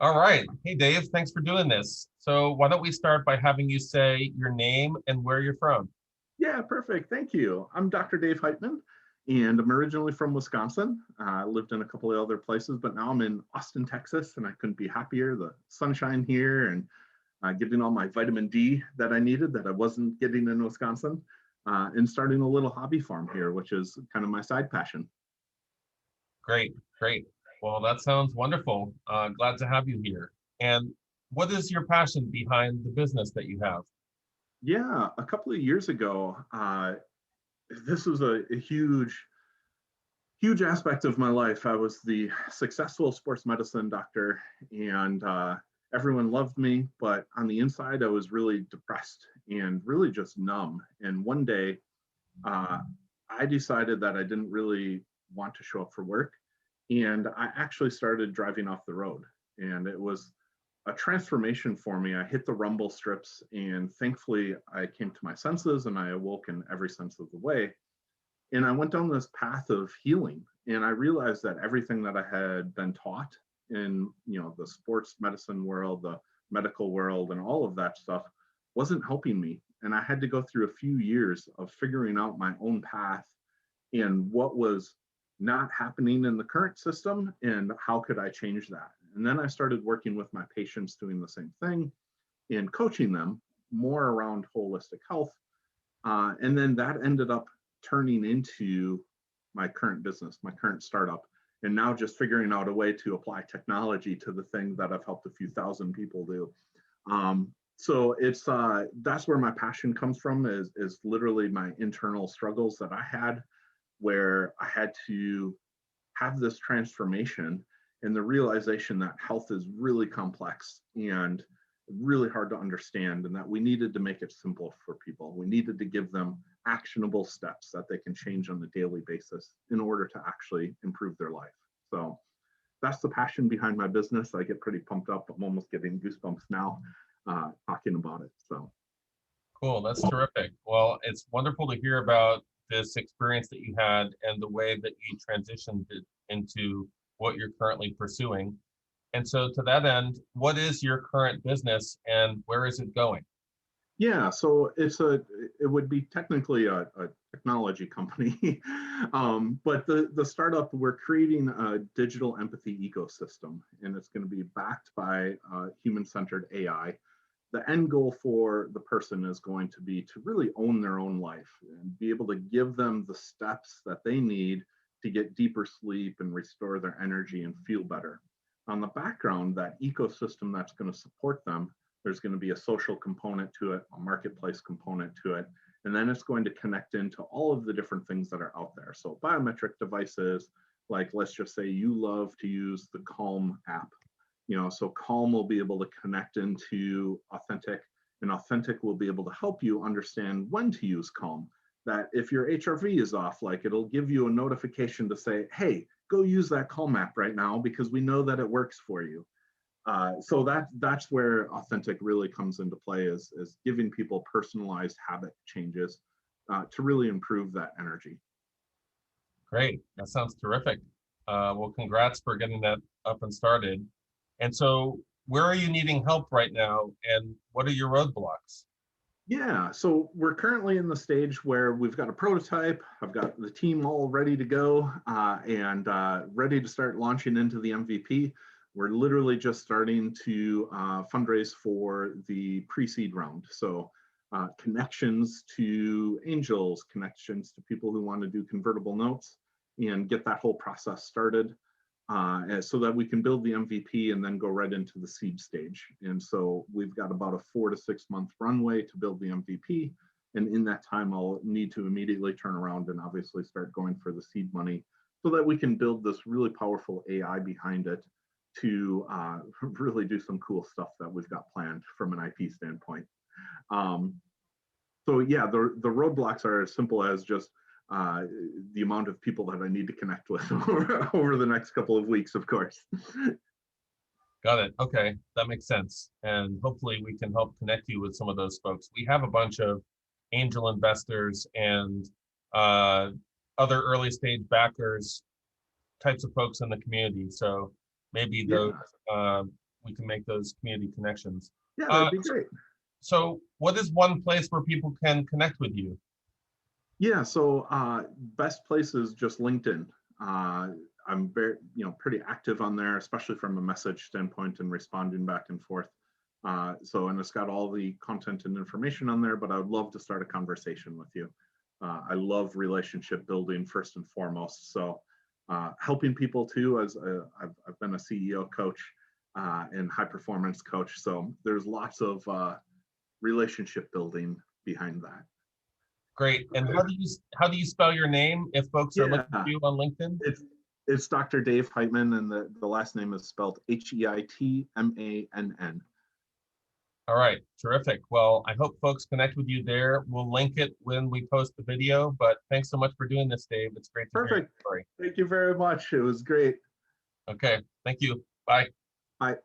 All right. Hey, Dave, thanks for doing this. So why don't we start by having you say your name and where you're from? Yeah, perfect. Thank you. I'm Dr. Dave-Heitmann, and I'm originally from Wisconsin. I lived in a couple of other places, but now I'm in Austin, Texas, and I couldn't be happier. The sunshine here and getting all my vitamin D that I needed that I wasn't getting in Wisconsin, and starting a little hobby farm here, which is kind of my side passion. Great, great. Well, that sounds wonderful. Glad to have you here. And what is your passion behind the business that you have? Yeah, a couple of years ago, this was a huge aspect of my life. I was the successful sports medicine doctor, and everyone loved me. But on the inside, I was really depressed and really just numb. And one day, uh, I decided that I didn't really want to show up for work. And I actually started driving off the road. And it was a transformation for me. I hit the rumble strips, and thankfully, I came to my senses and I awoke in every sense of the way, and I went down this path of healing. And I realized that everything that I had been taught in, the sports medicine world, the medical world, and all of that stuff wasn't helping me. And I had to go through a few years of figuring out my own path and what was not happening in the current system and how could I change that. And then I started working with my patients doing the same thing and coaching them more around holistic health, and then that ended up turning into my current business, my current startup, and now just figuring out a way to apply technology to the thing that I've helped a few thousand people do. So it's that's where my passion comes from, is literally my internal struggles that I had, where I had to have this transformation and the realization that health is really complex and really hard to understand, and that we needed to make it simple for people. We needed to give them actionable steps that they can change on a daily basis in order to actually improve their life. So that's the passion behind my business. I get pretty pumped up. I'm almost getting goosebumps now talking about it. So Cool, that's terrific. Well, it's wonderful to hear about this experience that you had and the way that you transitioned it into what you're currently pursuing. And so to that end, what is your current business and where is it going? yeah, so it would be technically a technology company, but the startup, we're creating a digital empathy ecosystem, and it's going to be backed by human-centered AI. The end goal for the person is going to be to really own their own life and be able to give them the steps that they need to get deeper sleep and restore their energy and feel better. On the background, that ecosystem that's going to support them, there's going to be a social component to it, a marketplace component to it, and then it's going to connect into all of the different things that are out there. So biometric devices, like let's just say you love to use the Calm app, so Calm will be able to connect into Authentiic, and Authentiic will be able to help you understand when to use Calm. That if your HRV is off, like it'll give you a notification to say, hey, go use that Calm app right now because we know that it works for you. So that's where Authentiic really comes into play, is giving people personalized habit changes to really improve that energy. Great. That sounds terrific. Well, congrats for getting that up and started. And so, where are you needing help right now, and what are your roadblocks? Yeah, so we're currently in the stage where we've got a prototype. I've got the team all ready to go and ready to start launching into the MVP. We're literally just starting to fundraise for the pre-seed round. So connections to angels, connections to people who want to do convertible notes, and get that whole process started, so that we can build the MVP and then go right into the seed stage. And so we've got about a 4 to 6 month runway to build the MVP. And in that time, I'll need to immediately turn around and obviously start going for the seed money so that we can build this really powerful AI behind it to really do some cool stuff that we've got planned from an IP standpoint. Um, so yeah, the roadblocks are as simple as just uh, the amount of people that I need to connect with over the next couple of weeks, of course. Got it. Okay, that makes sense. And hopefully, we can help connect you with some of those folks. We have a bunch of angel investors and uh, other early stage backers types of folks in the community. So maybe those Yeah, uh, we can make those community connections. Yeah, that'd be great. So what is one place where people can connect with you? Yeah, so best place is just LinkedIn. I'm very, pretty active on there, especially from a message standpoint and responding back and forth. And it's got all the content and information on there, but I would love to start a conversation with you. I love relationship building first and foremost. So helping people too, as I've been a CEO coach and high performance coach. So there's lots of relationship building behind that. Great. And how do you spell your name if folks are looking for you on LinkedIn? It's Dr. Dave Heitmann, and the last name is spelled Heitmann. All right, terrific. Well, I hope folks connect with you there. We'll link it when we post the video, but thanks so much for doing this, Dave. It's great to hear your story. Thank you very much. It was great. Okay, thank you. Bye. Bye.